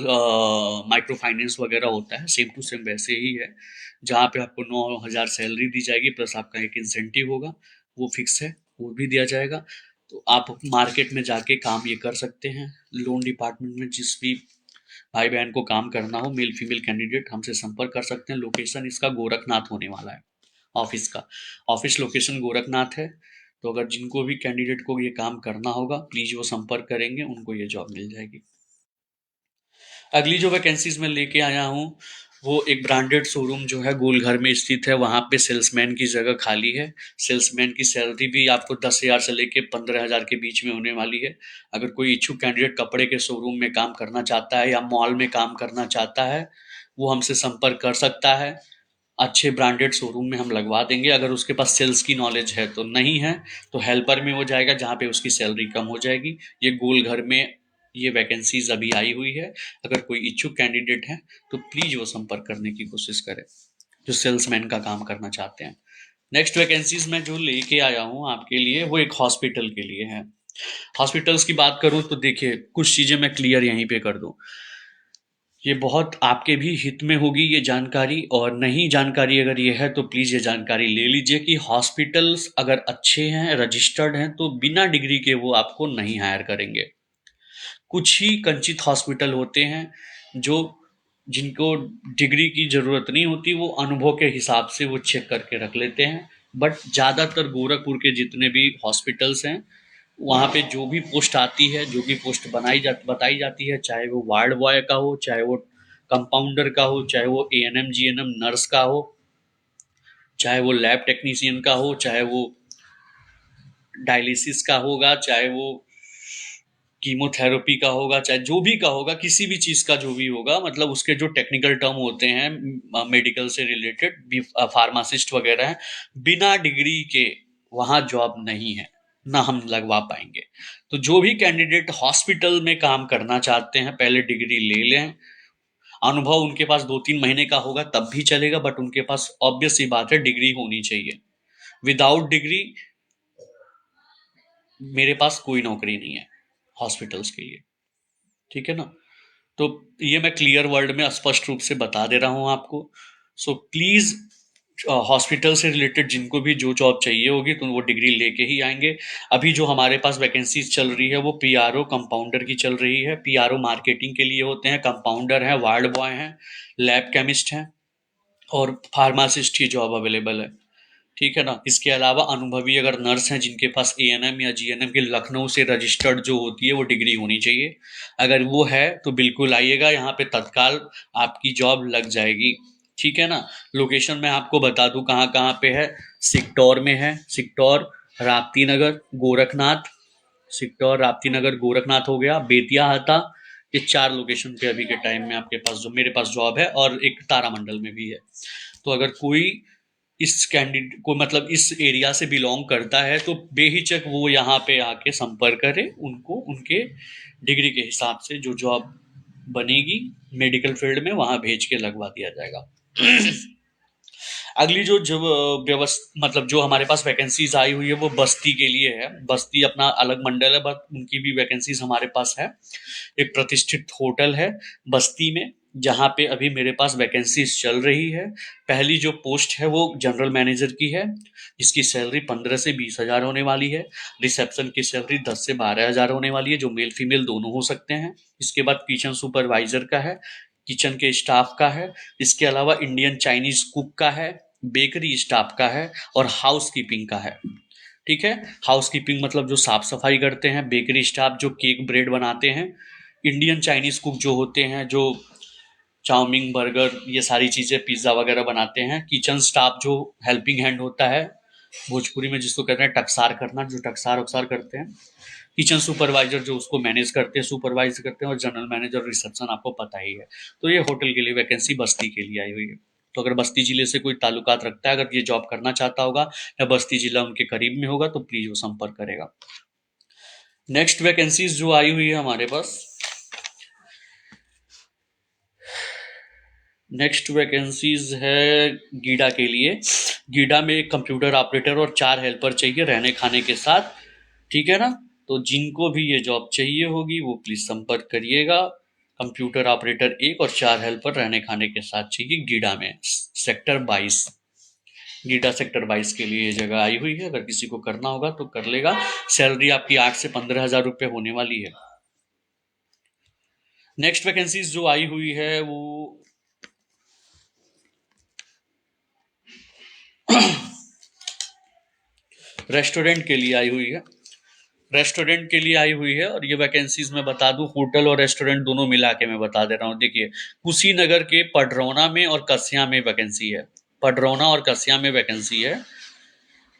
माइक्रो फाइनेंस वगैरह होता है, सेम टू सेम वैसे ही है। जहाँ पे आपको 9,000 सैलरी दी जाएगी, प्लस आपका एक इंसेंटिव होगा, वो फिक्स है, वो भी दिया जाएगा। तो आप मार्केट में जाके काम ये कर सकते हैं। लोन डिपार्टमेंट में जिस भी भाई बहन को काम करना हो, मेल फीमेल कैंडिडेट, हमसे संपर्क कर सकते हैं। लोकेशन इसका गोरखनाथ होने वाला है, ऑफिस लोकेशन गोरखनाथ है। तो अगर जिनको भी कैंडिडेट को ये काम करना होगा, प्लीज वो संपर्क करेंगे, उनको ये जॉब मिल जाएगी। अगली जो वैकेंसीज मैं लेके आया हूँ वो एक ब्रांडेड शोरूम जो है गोलघर में स्थित है, वहाँ पे सेल्समैन की जगह खाली है। सेल्समैन की सैलरी भी आपको 10,000 से लेके 15,000 के बीच में होने वाली है। अगर कोई इच्छुक कैंडिडेट कपड़े के शोरूम में काम करना चाहता है या मॉल में काम करना चाहता है, वो हमसे संपर्क कर सकता है। अच्छे ब्रांडेड शोरूम में हम लगवा देंगे। अगर उसके पास सेल्स की नॉलेज है तो नहीं है, तो हेल्पर में हो जाएगा, जहाँ पे उसकी सैलरी कम हो जाएगी। ये गोलघर में ये वैकेंसीज अभी आई हुई है। अगर कोई इच्छुक कैंडिडेट है तो प्लीज वो संपर्क करने की कोशिश करें, जो सेल्समैन का काम करना चाहते हैं। नेक्स्ट वैकेंसीज मैं जो लेके आया हूँ आपके लिए, वो एक हॉस्पिटल के लिए है। हॉस्पिटल्स की बात करूँ तो देखिए, कुछ चीज़ें मैं क्लियर यहीं पे कर दूँ। ये बहुत आपके भी हित में होगी ये जानकारी, और नई जानकारी अगर ये है तो प्लीज़ ये जानकारी ले लीजिए कि हॉस्पिटल्स अगर अच्छे हैं, रजिस्टर्ड हैं, तो बिना डिग्री के वो आपको नहीं हायर करेंगे। कुछ ही कंचित हॉस्पिटल होते हैं जो जिनको डिग्री की ज़रूरत नहीं होती, वो अनुभव के हिसाब से वो चेक करके रख लेते हैं। बट ज़्यादातर गोरखपुर के जितने भी हॉस्पिटल्स हैं, वहाँ पे जो भी पोस्ट आती है, जो भी पोस्ट बताई जाती है, चाहे वो वार्ड बॉय का हो, चाहे वो कंपाउंडर का हो, चाहे वो एएनएम जीएनएम नर्स का हो, चाहे वो लैब टेक्नीशियन का हो, चाहे वो डायलिसिस का होगा, चाहे वो कीमोथेरेपी का होगा, चाहे जो भी का होगा, किसी भी चीज़ का जो भी होगा, मतलब उसके जो टेक्निकल टर्म होते हैं मेडिकल से रिलेटेड, फार्मासिस्ट वगैरह हैं, बिना डिग्री के वहाँ जॉब नहीं है, ना हम लगवा पाएंगे। तो जो भी कैंडिडेट हॉस्पिटल में काम करना चाहते हैं, पहले डिग्री ले लें। अनुभव उनके पास 2-3 महीने का होगा तब भी चलेगा, बट उनके पास ऑब्वियस सी बात है डिग्री होनी चाहिए। विदाउट डिग्री मेरे पास कोई नौकरी नहीं है हॉस्पिटल्स के लिए, ठीक है ना। तो ये मैं क्लियर वर्ड में स्पष्ट रूप से बता दे रहा हूँ आपको। सो प्लीज़ हॉस्पिटल से रिलेटेड जिनको भी जो जॉब चाहिए होगी तो वो डिग्री लेके ही आएंगे। अभी जो हमारे पास वैकेंसीज चल रही है वो पीआरओ कंपाउंडर की चल रही है। पीआरओ मार्केटिंग के लिए होते हैं, कंपाउंडर हैं, वार्ड बॉय हैं, लैब केमिस्ट हैं, और फार्मासिस्ट की जॉब अवेलेबल है, ठीक है ना। इसके अलावा अनुभवी अगर नर्स हैं जिनके पास एएनएम या जीएनएम के लखनऊ से रजिस्टर्ड जो होती है वो डिग्री होनी चाहिए, अगर वो है तो बिल्कुल आइएगा, यहाँ पे तत्काल आपकी जॉब लग जाएगी, ठीक है ना। लोकेशन मैं आपको बता दूं कहाँ कहाँ पे है। सिकटौर में है, सिकटौर, राप्ती नगर, गोरखनाथ, सिकटौर, राप्ती नगर, गोरखनाथ हो गया, बेतिया हाता। ये 4 लोकेशन पे अभी के टाइम में आपके पास जो मेरे पास जॉब है, और एक तारामंडल में भी है। तो अगर कोई इस कैंडिडेट को मतलब इस एरिया से बिलोंग करता है तो बेहिचक वो यहाँ पे आके संपर्क करे, उनको उनके डिग्री के हिसाब से जो जॉब बनेगी मेडिकल फील्ड में वहाँ भेज के लगवा दिया जाएगा। अगली जो जो मतलब जो हमारे पास वैकेंसीज आई हुई है वो बस्ती के लिए है। बस्ती अपना अलग मंडल है, बट उनकी भी वैकेंसीज हमारे पास है। एक प्रतिष्ठित होटल है बस्ती में, जहाँ पे अभी मेरे पास वैकेंसीज चल रही है। पहली जो पोस्ट है वो जनरल मैनेजर की है, जिसकी सैलरी 15 से 20 हज़ार होने वाली है। रिसेप्शन की सैलरी 10 से 12 हज़ार होने वाली है, जो मेल फीमेल दोनों हो सकते हैं। इसके बाद किचन सुपरवाइजर का है, किचन के स्टाफ का है। इसके अलावा इंडियन चाइनीज कुक का है, बेकरी स्टाफ का है, और हाउस कीपिंग का है, ठीक है। हाउस कीपिंग मतलब जो साफ सफाई करते हैं, बेकरी स्टाफ जो केक ब्रेड बनाते हैं, इंडियन चाइनीज कुक जो होते हैं जो चाउमीन बर्गर ये सारी चीज़ें पिज़्ज़ा वगैरह बनाते हैं। किचन स्टाफ जो हेल्पिंग हैंड होता है, भोजपुरी में जिसको कहते हैं टकसार करना, जो टकसार वकसार करते हैं। किचन सुपरवाइजर जो उसको मैनेज करते हैं, सुपरवाइज करते हैं, और जनरल मैनेजर रिसेप्शन आपको पता ही है। तो ये होटल के लिए वैकेंसी बस्ती के लिए आई हुई है। तो अगर बस्ती जिले से कोई ताल्लुकात रखता है, अगर ये जॉब करना चाहता होगा या बस्ती जिला उनके करीब में होगा, तो प्लीज वो संपर्क करेगा। नेक्स्ट वैकेंसीज जो आई हुई है हमारे पास, नेक्स्ट वैकेंसीज है गीडा के लिए। गीडा में एक कंप्यूटर ऑपरेटर और 4 हेल्पर चाहिए रहने खाने के साथ, ठीक है ना। तो जिनको भी ये जॉब चाहिए होगी वो प्लीज संपर्क करिएगा। कंप्यूटर ऑपरेटर 1 और 4 हेल्पर रहने खाने के साथ चाहिए गीडा में, सेक्टर 22। गीडा सेक्टर 22 के लिए ये जगह आई हुई है, अगर किसी को करना होगा तो कर लेगा। सैलरी आपकी 8 से 15 हज़ार रुपये होने वाली है। नेक्स्ट वैकेंसीज जो आई हुई है वो रेस्टोरेंट के लिए आई हुई है। रेस्टोरेंट के लिए आई हुई है, और ये वैकेंसीज मैं बता दूं, होटल और रेस्टोरेंट दोनों मिला के मैं बता दे रहा हूँ। देखिए, कुशीनगर के पडरौना में और कस्या में वैकेंसी है। पडरौना और कस्या में वैकेंसी है।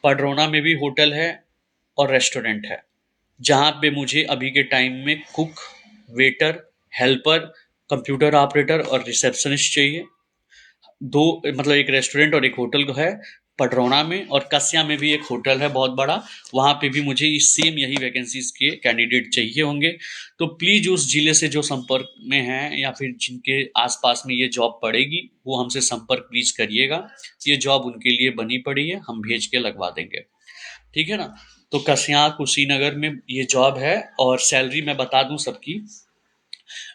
पडरौना में भी होटल है और रेस्टोरेंट है, जहाँ पे मुझे अभी के टाइम में cook, waiter, helper, computer operator और रिसेप्शनिस्ट चाहिए। दो मतलब एक रेस्टोरेंट और एक होटल है पडरौना में, और कस्या में भी एक होटल है बहुत बड़ा, वहाँ पे भी मुझे सेम यही वैकेंसीज के कैंडिडेट चाहिए होंगे। तो प्लीज़ उस जिले से जो संपर्क में हैं या फिर जिनके आसपास में ये जॉब पड़ेगी वो हमसे संपर्क प्लीज़ करिएगा। ये जॉब उनके लिए बनी पड़ी है, हम भेज के लगवा देंगे, ठीक है ना। तो कस्या कुशीनगर में ये जॉब है, और सैलरी मैं बता दूं सबकी,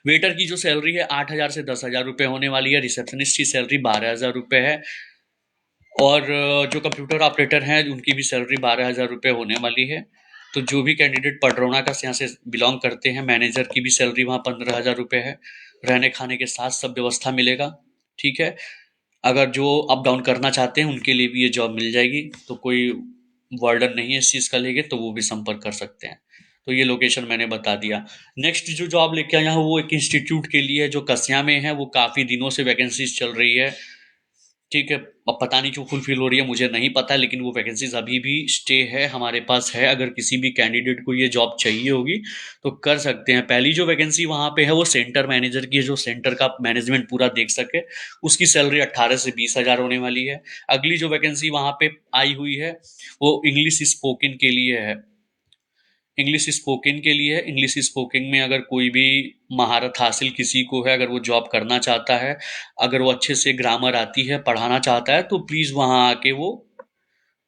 वेटर की जो सैलरी है 8,000 से 10,000 रुपये होने वाली है। रिसेप्शनिस्ट की सैलरी 12,000 रुपये है। और जो कंप्यूटर ऑपरेटर हैं उनकी भी सैलरी 12,000 रुपये होने वाली है। तो जो भी कैंडिडेट पडरौना का यहाँ से बिलोंग करते हैं, मैनेजर की भी सैलरी वहाँ 15,000 रुपये है। रहने खाने के साथ सब व्यवस्था मिलेगा। ठीक है। अगर जो अप डाउन करना चाहते हैं उनके लिए भी ये जॉब मिल जाएगी, तो कोई वर्डन नहीं है इस चीज़ का लेके, तो वो भी संपर्क कर सकते हैं। तो ये लोकेशन मैंने बता दिया। नेक्स्ट जो जॉब लेके आया हूँ वो एक इंस्टीट्यूट के लिए जो कस्या में है। वो काफ़ी दिनों से वैकेंसीज चल रही है। ठीक है। अब पता नहीं क्यों फुलफिल हो रही है, मुझे नहीं पता, लेकिन वो वैकेंसीज अभी भी स्टे है, हमारे पास है। अगर किसी भी कैंडिडेट को ये जॉब चाहिए होगी तो कर सकते हैं। पहली जो वैकेंसी वहाँ पे है वो सेंटर मैनेजर की है, जो सेंटर का मैनेजमेंट पूरा देख सके। उसकी सैलरी 18 से 20,000 होने वाली है। अगली जो वैकेंसी वहाँ पे आई हुई है वो इंग्लिश स्पोकन के लिए है। इंग्लिश स्पोकन के लिए है। इंग्लिश स्पोकन में अगर कोई भी महारत हासिल किसी को है, अगर वो जॉब करना चाहता है, अगर वो अच्छे से ग्रामर आती है, पढ़ाना चाहता है, तो प्लीज़ वहाँ आके वो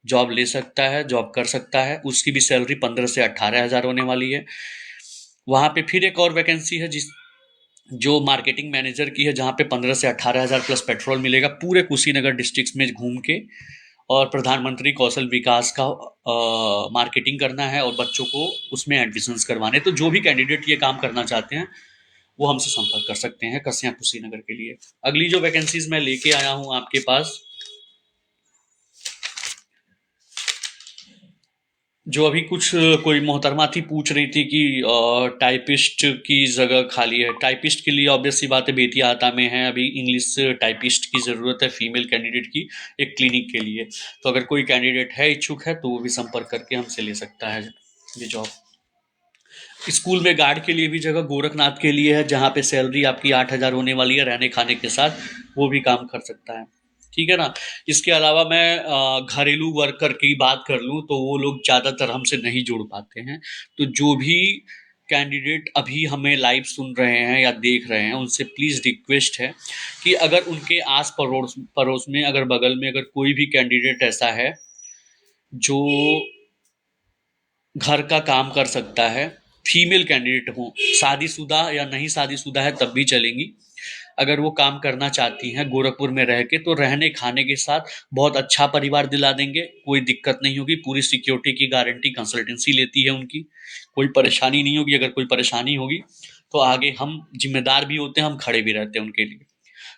जॉब ले सकता है, जॉब कर सकता है। उसकी भी सैलरी 15 से 18,000 होने वाली है। वहाँ पे फिर एक और वैकेंसी है जो मार्केटिंग मैनेजर की है, जहाँ पे 15 से 18,000 प्लस पेट्रोल मिलेगा पूरे कुशीनगर डिस्ट्रिक्ट में घूम के। और प्रधानमंत्री कौशल विकास का मार्केटिंग करना है और बच्चों को उसमें एडमिशन्स करवाने। तो जो भी कैंडिडेट ये काम करना चाहते हैं वो हमसे संपर्क कर सकते हैं कस्या कुशीनगर के लिए। अगली जो वैकेंसीज मैं लेके आया हूँ आपके पास, जो अभी कुछ कोई मोहतरमा थी पूछ रही थी कि टाइपिस्ट की जगह खाली है। टाइपिस्ट के लिए ऑब्वियस सी बात है, बेतिया आता में है अभी इंग्लिश टाइपिस्ट की ज़रूरत है फीमेल कैंडिडेट की, एक क्लिनिक के लिए। तो अगर कोई कैंडिडेट है इच्छुक है तो वो भी संपर्क करके हमसे ले सकता है ये जॉब। स्कूल में गार्ड के लिए भी जगह गोरखनाथ के लिए है, जहाँ पे सैलरी आपकी 8,000 होने वाली है रहने खाने के साथ। वो भी काम कर सकता है। ठीक है ना। इसके अलावा मैं घरेलू वर्कर की बात कर लूँ तो वो लोग ज़्यादातर हमसे नहीं जुड़ पाते हैं। तो जो भी कैंडिडेट अभी हमें लाइव सुन रहे हैं या देख रहे हैं उनसे प्लीज़ रिक्वेस्ट है कि अगर उनके आस पड़ोस पड़ोस में, अगर बगल में अगर कोई भी कैंडिडेट ऐसा है जो घर का काम कर सकता है, फीमेल कैंडिडेट हो, शादीशुदा या नहीं शादीशुदा है तब भी चलेंगी, अगर वो काम करना चाहती हैं गोरखपुर में रह के, तो रहने खाने के साथ बहुत अच्छा परिवार दिला देंगे। कोई दिक्कत नहीं होगी, पूरी सिक्योरिटी की गारंटी कंसल्टेंसी लेती है उनकी। कोई परेशानी नहीं होगी। अगर कोई परेशानी होगी तो आगे हम जिम्मेदार भी होते हैं, हम खड़े भी रहते हैं उनके लिए।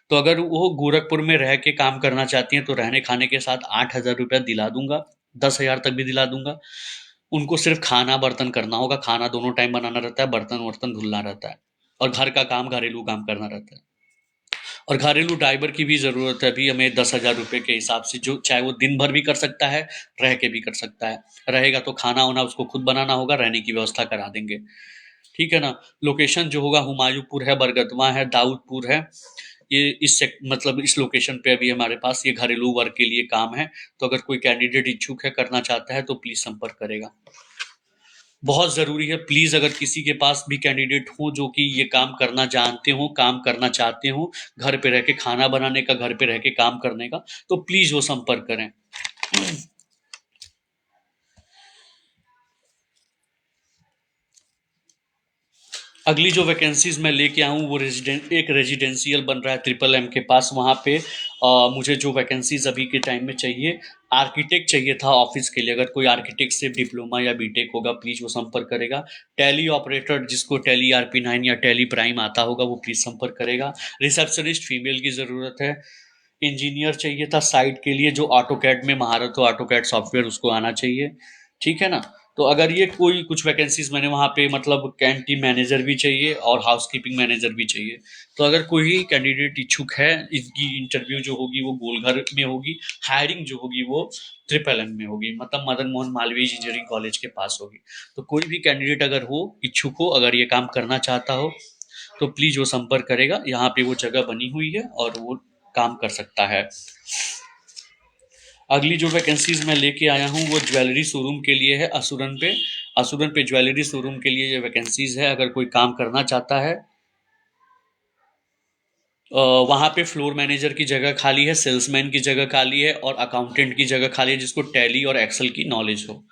तो अगर वो गोरखपुर में रह के काम करना चाहती हैं तो रहने खाने के साथ 8,000 रुपया दिला दूंगा, 10,000 तक भी दिला दूंगा। उनको सिर्फ खाना बर्तन करना होगा, खाना दोनों टाइम बनाना रहता है, बर्तन वर्तन धुलना रहता है, और घर का काम घरेलू काम करना रहता है। और घरेलू ड्राइवर की भी ज़रूरत है अभी हमें 10,000 रुपये के हिसाब से, जो चाहे वो दिन भर भी कर सकता है, रह के भी कर सकता है। रहेगा तो खाना वाना उसको खुद बनाना होगा, रहने की व्यवस्था करा देंगे। ठीक है ना। लोकेशन जो होगा हुमायूंपुर है, बरगदवा है, दाऊदपुर है। ये मतलब इस लोकेशन पे अभी हमारे पास ये घरेलू वर्क के लिए काम है। तो अगर कोई कैंडिडेट इच्छुक है, करना चाहता है, तो प्लीज़ संपर्क करेगा। बहुत ज़रूरी है, प्लीज़ अगर किसी के पास भी कैंडिडेट हो जो कि ये काम करना जानते हो, काम करना चाहते हो, घर पे रह के खाना बनाने का, घर पे रह के काम करने का, तो प्लीज़ वो संपर्क करें। अगली जो वैकेंसीज मैं लेके आऊँ वो एक रेजिडेंशियल बन रहा है ट्रिपल एम के पास। वहाँ पे मुझे जो वैकेंसीज अभी के टाइम में चाहिए, आर्किटेक्ट चाहिए था ऑफिस के लिए। अगर कोई आर्किटेक्ट से डिप्लोमा या बीटेक होगा प्लीज़ वो संपर्क करेगा। टैली ऑपरेटर जिसको टैली RP9 या टैली प्राइम आता होगा वो प्लीज़ संपर्क करेगा। रिसेप्शनिस्ट फीमेल की ज़रूरत है। इंजीनियर चाहिए था साइट के लिए, जो ऑटो कैड में महारत हो, ऑटो कैड सॉफ्टवेयर उसको आना चाहिए। ठीक है ना। तो अगर ये कोई कुछ वैकेंसीज मैंने वहाँ पे मतलब कैंटीन मैनेजर भी चाहिए और हाउसकीपिंग मैनेजर भी चाहिए। तो अगर कोई कैंडिडेट इच्छुक है, इसकी इंटरव्यू जो होगी वो गोलघर में होगी, हायरिंग जो होगी वो ट्रिपल एम में होगी, मतलब मदन मोहन मालवीय इंजीनियरिंग कॉलेज के पास होगी। तो कोई भी कैंडिडेट अगर हो, इच्छुक हो, अगर ये काम करना चाहता हो, तो प्लीज़ वो संपर्क करेगा। यहाँ पे वो जगह बनी हुई है और वो काम कर सकता है। अगली जो वैकेंसीज मैं लेके आया हूँ वो ज्वेलरी शोरूम के लिए है, असुरन पे ज्वेलरी शोरूम के लिए ये वैकेंसीज है। अगर कोई काम करना चाहता है, वहाँ पे फ्लोर मैनेजर की जगह खाली है, सेल्समैन की जगह खाली है और अकाउंटेंट की जगह खाली है, जिसको टैली और एक्सेल की नॉलेज हो।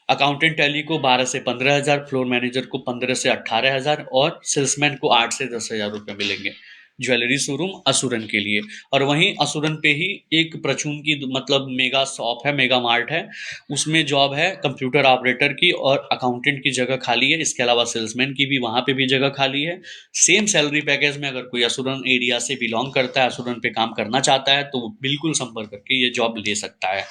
अकाउंटेंट टैली को 12 से 15,000, फ्लोर मैनेजर को 15 से 18,000 और सेल्समैन को 8 से 10,000 रुपये मिलेंगे ज्वेलरी शोरूम असुरन के लिए। और वहीं असुरन पे ही एक प्रचून की मतलब मेगा शॉप है, मेगा मार्ट है, उसमें जॉब है कंप्यूटर ऑपरेटर की और अकाउंटेंट की जगह खाली है। इसके अलावा सेल्समैन की भी वहाँ पे भी जगह खाली है। सेम सैलरी पैकेज में अगर कोई असुरन एरिया से बिलोंग करता है, असुरन पे काम करना चाहता है, तो वो बिल्कुल संपर्क करके ये जॉब ले सकता है।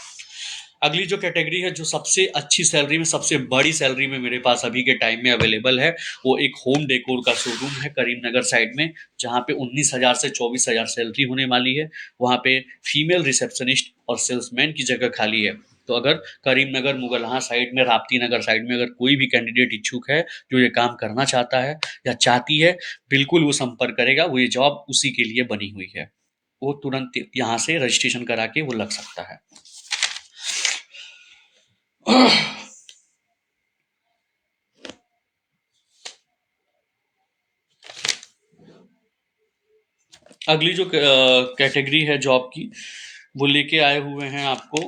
अगली जो कैटेगरी है, जो सबसे अच्छी सैलरी में, सबसे बड़ी सैलरी में मेरे पास अभी के टाइम में अवेलेबल है, वो एक होम डेकोर का शोरूम है करीमनगर साइड में, जहाँ पे 19,000 से 24,000 सैलरी होने वाली है। वहाँ पे फीमेल रिसेप्शनिस्ट और सेल्समैन की जगह खाली है। तो अगर करीमनगर मुगलहा साइड में, राप्ती नगर साइड में अगर कोई भी कैंडिडेट इच्छुक है जो ये काम करना चाहता है या चाहती है, बिल्कुल वो संपर्क करेगा। वो ये जॉब उसी के लिए बनी हुई है। वो तुरंत यहाँ से रजिस्ट्रेशन करा के वो लग सकता है। अगली जो कैटेगरी है जॉब की, वो लेके आए हुए हैं आपको।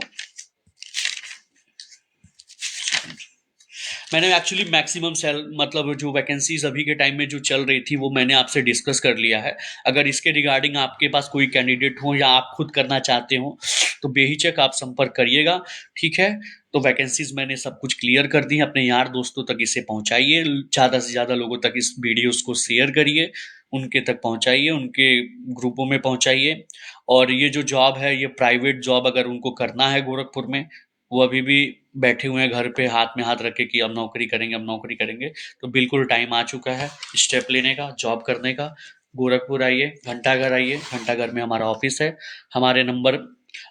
मैंने एक्चुअली मैक्सिमम सेल मतलब जो वैकेंसीज अभी के टाइम में जो चल रही थी वो मैंने आपसे डिस्कस कर लिया है। अगर इसके रिगार्डिंग आपके पास कोई कैंडिडेट हो या आप खुद करना चाहते हो तो बेहिचक आप संपर्क करिएगा, ठीक है। तो वैकेंसीज मैंने सब कुछ क्लियर कर दी है। अपने यार दोस्तों तक इसे पहुंचाइए, ज़्यादा से ज़्यादा लोगों तक इस वीडियोस को शेयर करिए, उनके तक पहुंचाइए, उनके ग्रुपों में पहुंचाइए। और ये जो जॉब है, ये प्राइवेट जॉब अगर उनको करना है गोरखपुर में, वो अभी भी बैठे हुए हैं घर पे हाथ में हाथ रख के कि अब नौकरी करेंगे, अब नौकरी करेंगे, तो बिल्कुल टाइम आ चुका है स्टेप लेने का, जॉब करने का। गोरखपुर आइए, घंटाघर आइए, घंटाघर में हमारा ऑफिस है। हमारे नंबर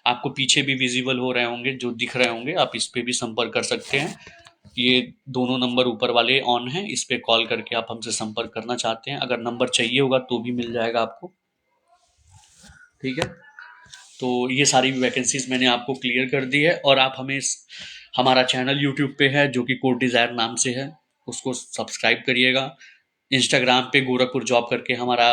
आपको पीछे भी विजिबल हो रहे होंगे, जो दिख रहे होंगे, आप इस पे भी संपर्क कर सकते हैं। ये दोनों नंबर ऊपर वाले ऑन हैं, इस पे कॉल करके आप हमसे संपर्क करना चाहते हैं। अगर नंबर चाहिए होगा तो भी मिल जाएगा आपको, ठीक है। तो ये सारी वैकेंसीज मैंने आपको क्लियर कर दी है। और आप हमें हमारा चैनल यूट्यूब पे है जो कि कोड डिज़ायर नाम से है, उसको सब्सक्राइब करिएगा। इंस्टाग्राम पे गोरखपुर जॉब करके हमारा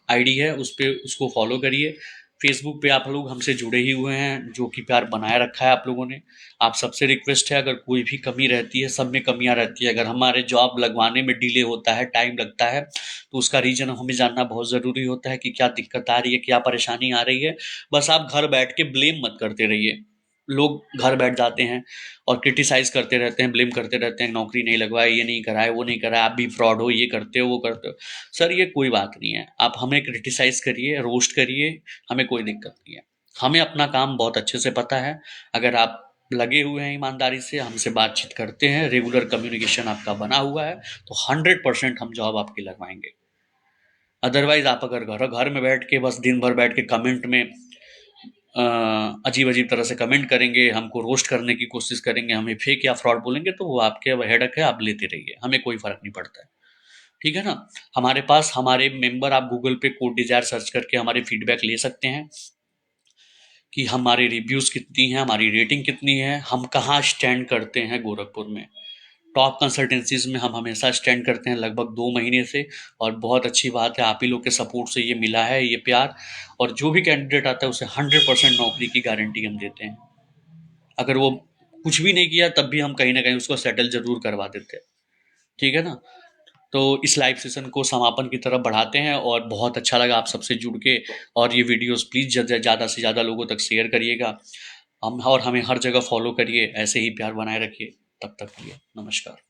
आईडी है, उस पे उसको फॉलो करिए। फेसबुक पे आप लोग हमसे जुड़े ही हुए हैं, जो कि प्यार बनाए रखा है आप लोगों ने। आप सबसे रिक्वेस्ट है, अगर कोई भी कमी रहती है, सब में कमियां रहती है, अगर हमारे जॉब लगवाने में डिले होता है, टाइम लगता है, तो उसका रीज़न हमें जानना बहुत ज़रूरी होता है कि क्या दिक्कत आ रही है, क्या परेशानी आ रही है। बस आप घर बैठ के ब्लेम मत करते रहिए। लोग घर बैठ जाते हैं और क्रिटिसाइज़ करते रहते हैं, ब्लेम करते रहते हैं, नौकरी नहीं लगवाई, ये नहीं कराया, वो नहीं कराया, आप भी फ्रॉड हो, ये करते हो, वो करते हो। सर ये कोई बात नहीं है, आप हमें क्रिटिसाइज़ करिए, रोस्ट करिए, हमें कोई दिक्कत नहीं है। हमें अपना काम बहुत अच्छे से पता है। अगर आप लगे हुए हैं ईमानदारी से, हमसे बातचीत करते हैं, रेगुलर कम्युनिकेशन आपका बना हुआ है, तो 100% हम जॉब आपकी लगवाएंगे। अदरवाइज आप अगर घर घर में बैठ के बस दिन भर बैठ के कमेंट में अजीब अजीब तरह से कमेंट करेंगे, हमको रोस्ट करने की कोशिश करेंगे, हमें फेक या फ्रॉड बोलेंगे, तो वो आपके हेडक है, आप लेते रहिए, हमें कोई फर्क नहीं पड़ता है, ठीक है ना। हमारे पास हमारे मेंबर, आप गूगल पे कोड डिजायर सर्च करके हमारे फीडबैक ले सकते हैं कि हमारे रिव्यूज़ कितनी हैं, हमारी रेटिंग कितनी है, हम कहाँ स्टैंड करते हैं गोरखपुर में। टॉप कंसल्टेंसीज में हम हमेशा स्टैंड करते हैं लगभग 2 महीने से। और बहुत अच्छी बात है, आप ही लोग के सपोर्ट से ये मिला है ये प्यार। और जो भी कैंडिडेट आता है उसे 100% नौकरी की गारंटी हम देते हैं। अगर वो कुछ भी नहीं किया तब भी हम कहीं ना कहीं उसको सेटल जरूर करवा देते हैं, ठीक है ना। तो इस लाइव सेशन को समापन की तरफ बढ़ाते हैं, और बहुत अच्छा लगा आप सबसे जुड़ के। और ये वीडियोस प्लीज़ ज़्यादा से ज़्यादा लोगों तक शेयर करिएगा। हम और हमें हर जगह फॉलो करिए, ऐसे ही प्यार बनाए रखिए। तब तक के लिए नमस्कार।